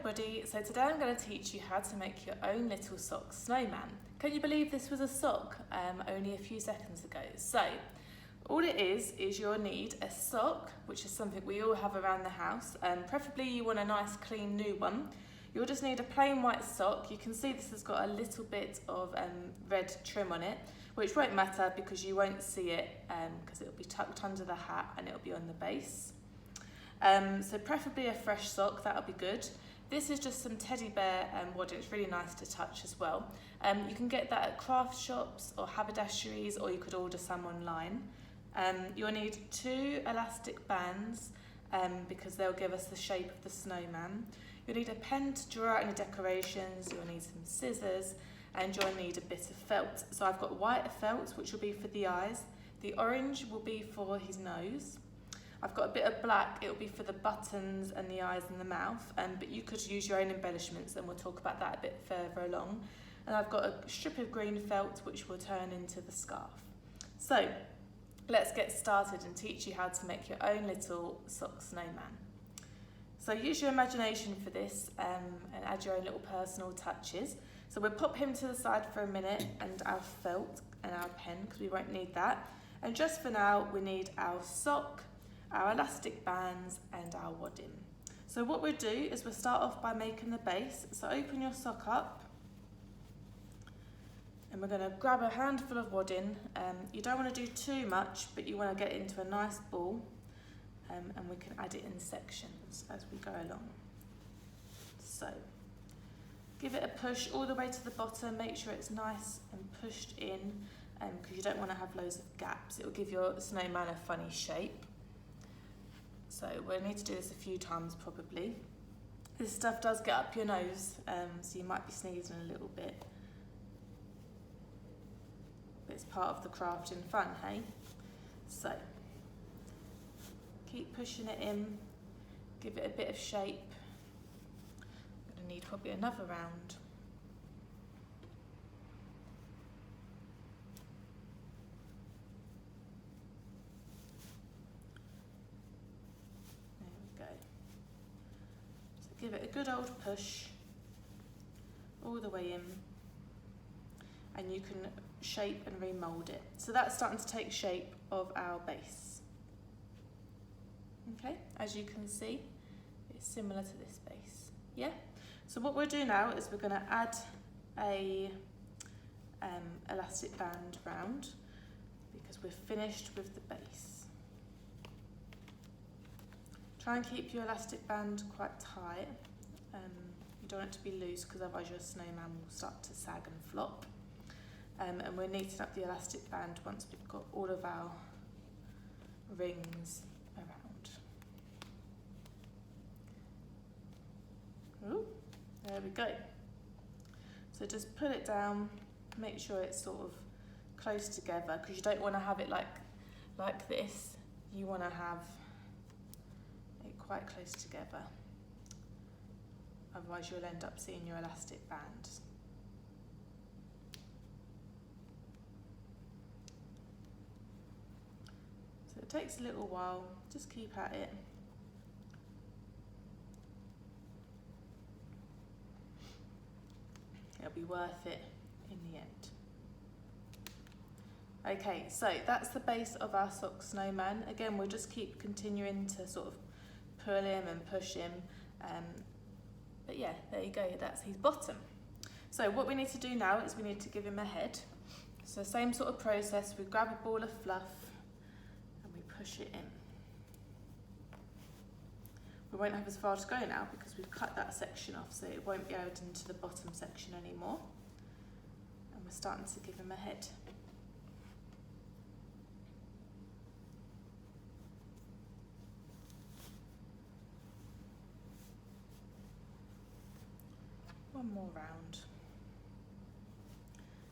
everybody, so today I'm going to teach you how to make your own little sock snowman. Can you believe this was a sock only a few seconds ago? So all it is you'll need a sock, which is something we all have around the house, preferably you want a nice clean new one. You'll just need a plain white sock. You can see this has got a little bit of red trim on it, which won't matter because you won't see it because it'll be tucked under the hat and it'll be on the base. So preferably a fresh sock, that'll be good. This is just some teddy bear wadding. It's really nice to touch as well. You can get that at craft shops or haberdasheries, or you could order some online. You'll need 2 elastic bands because they'll give us the shape of the snowman. You'll need a pen to draw out any decorations. You'll need some scissors, and you'll need a bit of felt. So I've got white felt, which will be for the eyes. The orange will be for his nose. I've got a bit of black, it'll be for the buttons and the eyes and the mouth, but you could use your own embellishments, and we'll talk about that a bit further along. And I've got a strip of green felt which will turn into the scarf. So let's get started and teach you how to make your own little sock snowman. So use your imagination for this and add your own little personal touches. So we'll pop him to the side for a minute and our felt and our pen, because we won't need that. And just for now, we need our sock, our elastic bands and our wadding. So what we'll do is we'll start off by making the base. So open your sock up and we're going to grab a handful of wadding. You don't want to do too much, but you want to get it into a nice ball, and we can add it in sections as we go along. So give it a push all the way to the bottom, make sure it's nice and pushed in, because you don't want to have loads of gaps. It will give your snowman a funny shape. So we'll need to do this a few times probably. This stuff does get up your nose, so you might be sneezing a little bit. But it's part of the crafting fun, hey? So keep pushing it in, give it a bit of shape. I'm going to need probably another round. Give it a good old push all the way in, and you can shape and remold it. So that's starting to take shape of our base. Okay, as you can see, it's similar to this base. Yeah. So what we'll do now is we're going to add a elastic band round, because we're finished with the base. Try and keep your elastic band quite tight. You don't want it to be loose, because otherwise your snowman will start to sag and flop. And we're neating up the elastic band once we've got all of our rings around. Ooh, there we go. So just pull it down, make sure it's sort of close together, because you don't want to have it like this. You want to have quite close together, otherwise you'll end up seeing your elastic band. So it takes a little while, just keep at it. It'll be worth it in the end. Okay, so that's the base of our sock snowman. Again, we'll just keep continuing to sort of pull him and push him, but yeah, there you go, that's his bottom. So what we need to do now is we need to give him a head. So same sort of process, we grab a ball of fluff and we push it in. We won't have as far to go now because we've cut that section off, so it won't be out into the bottom section anymore. And we're starting to give him a head. One more round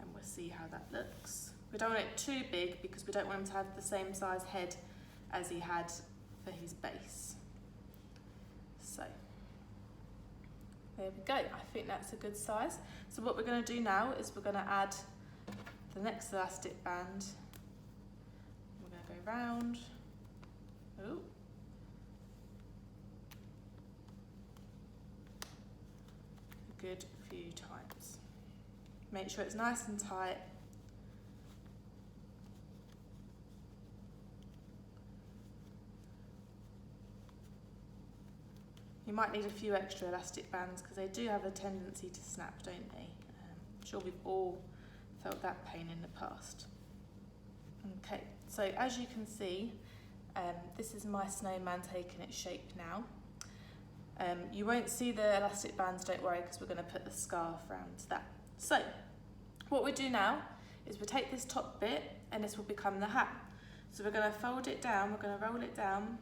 and we'll see how that looks. We don't want it too big because we don't want him to have the same size head as he had for his base. So there we go, I think that's a good size. So what we're going to do now is we're going to add the next elastic band. We're going to go round. Ooh. a good few times. Make sure it's nice and tight. You might need a few extra elastic bands because they do have a tendency to snap, don't they? I'm sure we've all felt that pain in the past. Okay, so as you can see, this is my snowman taking its shape now. You won't see the elastic bands, don't worry, because we're going to put the scarf around that. So, what we do now is we take this top bit and this will become the hat. So we're going to fold it down, we're going to roll it down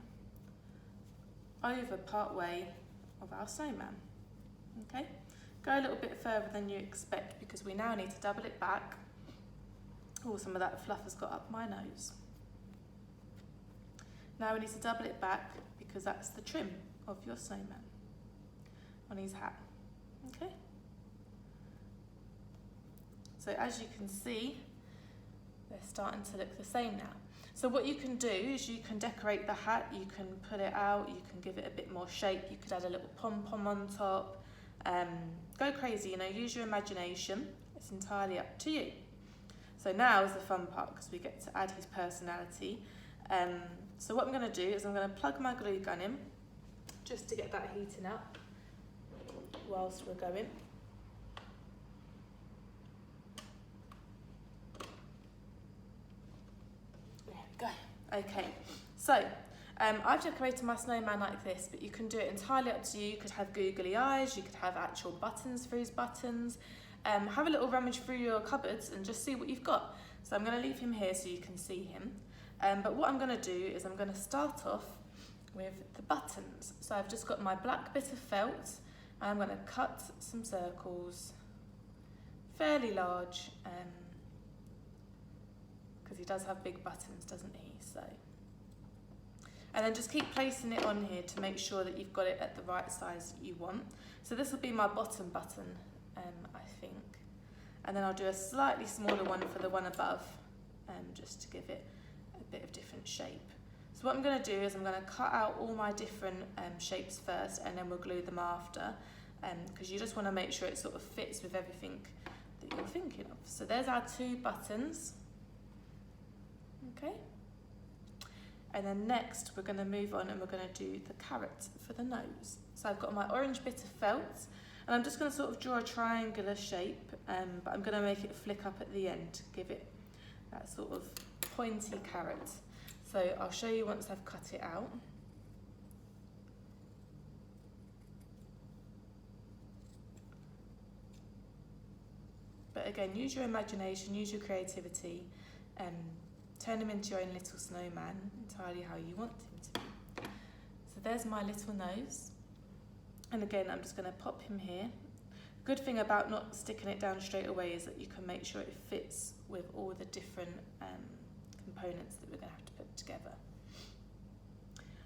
over part way of our snowman. Okay, go a little bit further than you expect because we now need to double it back. Oh, some of that fluff has got up my nose. Now we need to double it back because that's the trim of your snowman on his hat. Okay, so as you can see, they're starting to look the same now. So what you can do is you can decorate the hat, you can put it out, you can give it a bit more shape, you could add a little pom-pom on top, go crazy, you know, use your imagination, it's entirely up to you. So now is the fun part because we get to add his personality. So what I'm going to do is I'm going to plug my glue gun in just to get that heating up whilst we're going. Go. Okay, so I've decorated my snowman like this, but you can do it entirely up to you. You could have googly eyes, you could have actual buttons for his buttons. Have a little rummage through your cupboards and just see what you've got. So I'm going to leave him here so you can see him. But what I'm going to do is I'm going to start off with the buttons. So I've just got my black bit of felt and I'm going to cut some circles, fairly large, because he does have big buttons, doesn't he? So, and then just keep placing it on here to make sure that you've got it at the right size that you want. So this will be my bottom button, I think. And then I'll do a slightly smaller one for the one above, just to give it a bit of different shape. So what I'm going to do is I'm going to cut out all my different shapes first, and then we'll glue them after, because you just want to make sure it sort of fits with everything that you're thinking of. So there's our two buttons. Okay, and then next we're going to move on and we're going to do the carrot for the nose. So I've got my orange bit of felt and I'm just going to sort of draw a triangular shape, but I'm going to make it flick up at the end to give it that sort of pointy carrot. So I'll show you once I've cut it out. But again, use your imagination, use your creativity, turn him into your own little snowman, entirely how you want him to be. So there's my little nose. And again, I'm just going to pop him here. Good thing about not sticking it down straight away is that you can make sure it fits with all the different components that we're going to have to put together.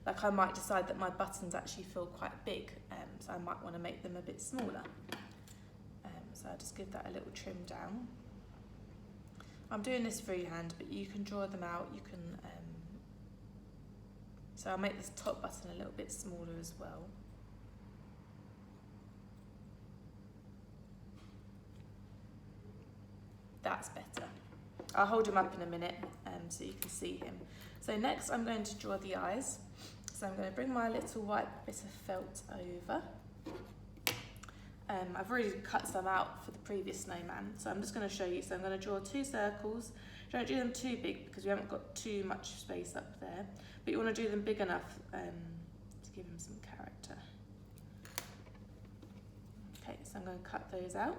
Like I might decide that my buttons actually feel quite big, so I might want to make them a bit smaller. So I'll just give that a little trim down. I'm doing this freehand, but you can draw them out. You can. So I'll make this top button a little bit smaller as well. That's better. I'll hold him up in a minute so you can see him. So next I'm going to draw the eyes. So I'm going to bring my little white bit of felt over. I've already cut some out for the previous snowman, so I'm just going to show you. So I'm going to draw two circles. Don't do them too big because we haven't got too much space up there, but you want to do them big enough to give him some character. Okay, so I'm going to cut those out.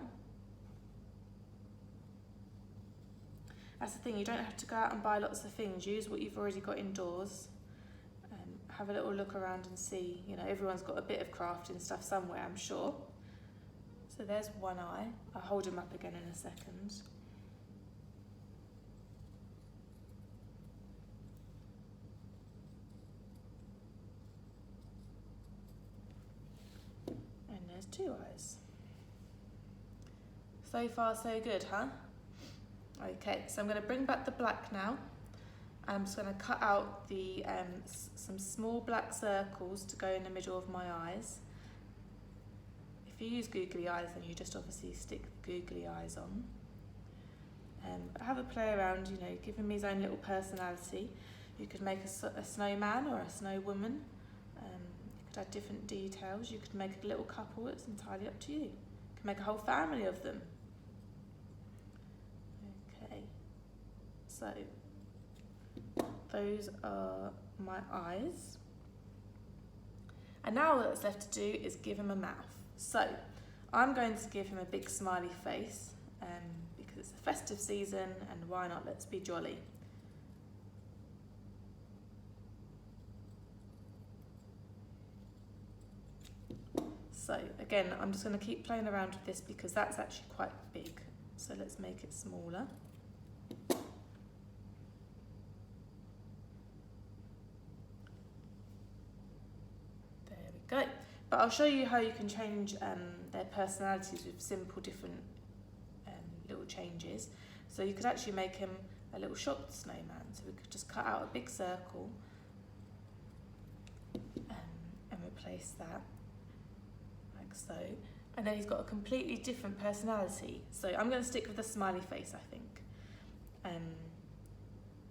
That's the thing, you don't have to go out and buy lots of things. Use what you've already got indoors. Have a little look around and see, you know, everyone's got a bit of crafting stuff somewhere, I'm sure. So there's one eye. I'll hold him up again in a second. And there's two eyes. So far so good, huh? Okay, so I'm going to bring back the black now. I'm just going to cut out the some small black circles to go in the middle of my eyes. If If you use googly eyes, then you just obviously stick the googly eyes on. Have a play around, you know, give him his own little personality. You could make a snowman or a snow woman. You could add different details. You could make a little couple. It's entirely up to you. You could make a whole family of them. Okay, so those are my eyes. And now all that's left to do is give him a mouth. So I'm going to give him a big smiley face because it's the festive season, and why not, let's be jolly. So again, I'm just going to keep playing around with this because that's actually quite big. So let's make it smaller. There we go. But I'll show you how you can change their personalities with simple different little changes. So you could actually make him a little shocked snowman. So we could just cut out a big circle and replace that. So, and then he's got a completely different personality. So I'm going to stick with the smiley face, I think.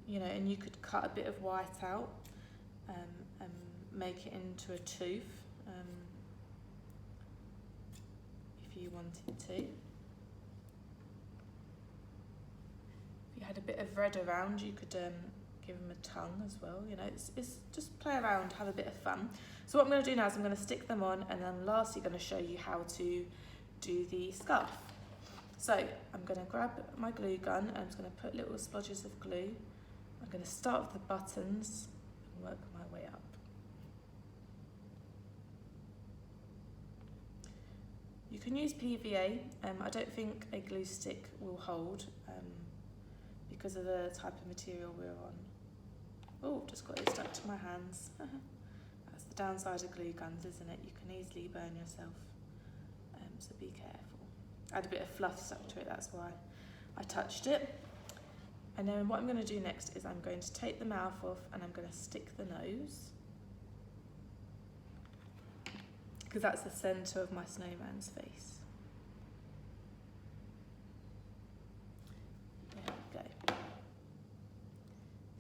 You know, and you could cut a bit of white out and make it into a tooth if you wanted to. If you had a bit of red around, you could give him a tongue as well. You know, it's just play around, have a bit of fun. So what I'm going to do now is I'm going to stick them on, and then lastly going to show you how to do the scarf. So I'm going to grab my glue gun and I'm just going to put little splodges of glue. I'm going to start with the buttons and work my way up. You can use PVA. I don't think a glue stick will hold because of the type of material we're on. Oh, just got it stuck to my hands. That's the downside of glue guns, isn't it? You can easily burn yourself, so be careful. I had a bit of fluff stuck to it, that's why I touched it. And then what I'm going to do next is I'm going to take the mouth off and I'm going to stick the nose, because that's the centre of my snowman's face. There we go.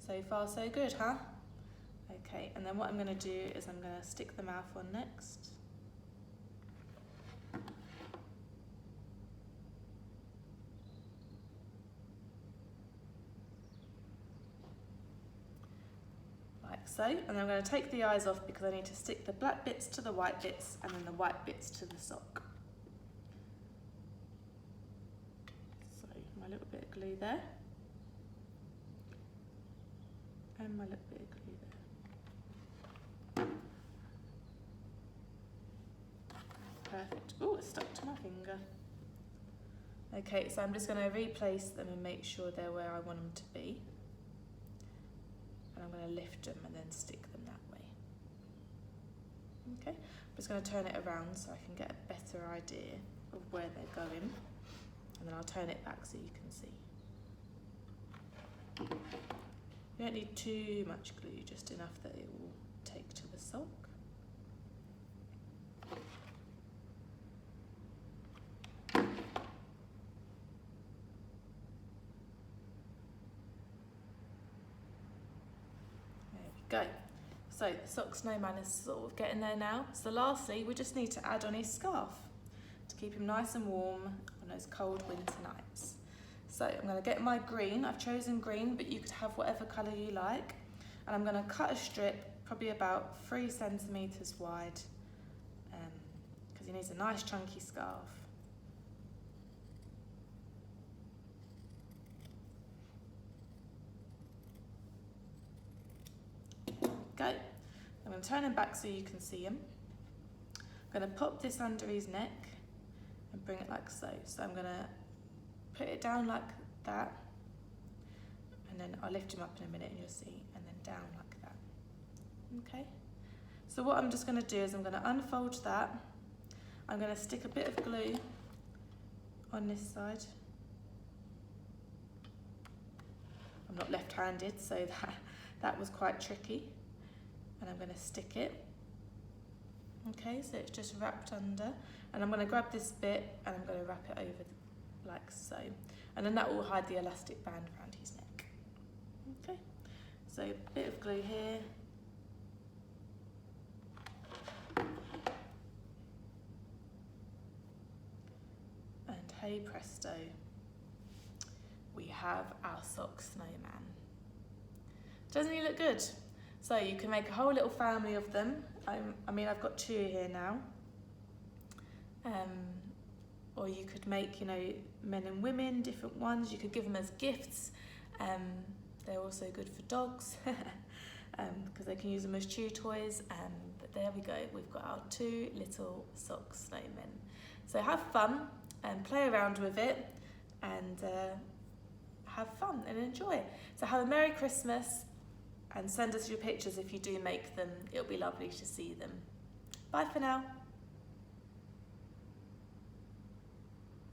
So far so good, huh? Okay, and then what I'm going to do is I'm going to stick the mouth on next. Like so, and I'm going to take the eyes off because I need to stick the black bits to the white bits and then the white bits to the sock. So my little bit of glue there. And my little bit of glue there. Perfect. Oh, it's stuck to my finger. Okay, so I'm just going to replace them and make sure they're where I want them to be. And I'm going to lift them and then stick them that way. Okay, I'm just going to turn it around so I can get a better idea of where they're going. And then I'll turn it back so you can see. You don't need too much glue, just enough that it will take to the sock. Go. So the sock snowman is sort of getting there now. So lastly, we just need to add on his scarf to keep him nice and warm on those cold winter nights. So I'm going to get my green. I've chosen green, but you could have whatever colour you like. And I'm going to cut a strip, probably about 3 centimetres wide, because he needs a nice chunky scarf. Go. I'm going to turn him back so you can see him. I'm going to pop this under his neck and bring it like so. So I'm going to put it down like that, and then I'll lift him up in a minute and you'll see, and then down like that. Okay. So what I'm just going to do is I'm going to unfold that. I'm going to stick a bit of glue on this side. I'm not left-handed, so that was quite tricky. And I'm going to stick it. Okay, so it's just wrapped under, and I'm going to grab this bit and I'm going to wrap it over like so, and then that will hide the elastic band around his neck. Okay, so a bit of glue here. And hey presto, we have our sock snowman. Doesn't he look good? So you can make a whole little family of them. I mean, I've got 2 here now. Or you could make, you know, men and women, different ones. You could give them as gifts. They're also good for dogs because they can use them as chew toys. But there we go, we've got our 2 little sock snowmen. So have fun and play around with it and have fun and enjoy. So have a Merry Christmas and send us your pictures if you do make them. It'll be lovely to see them. Bye for now.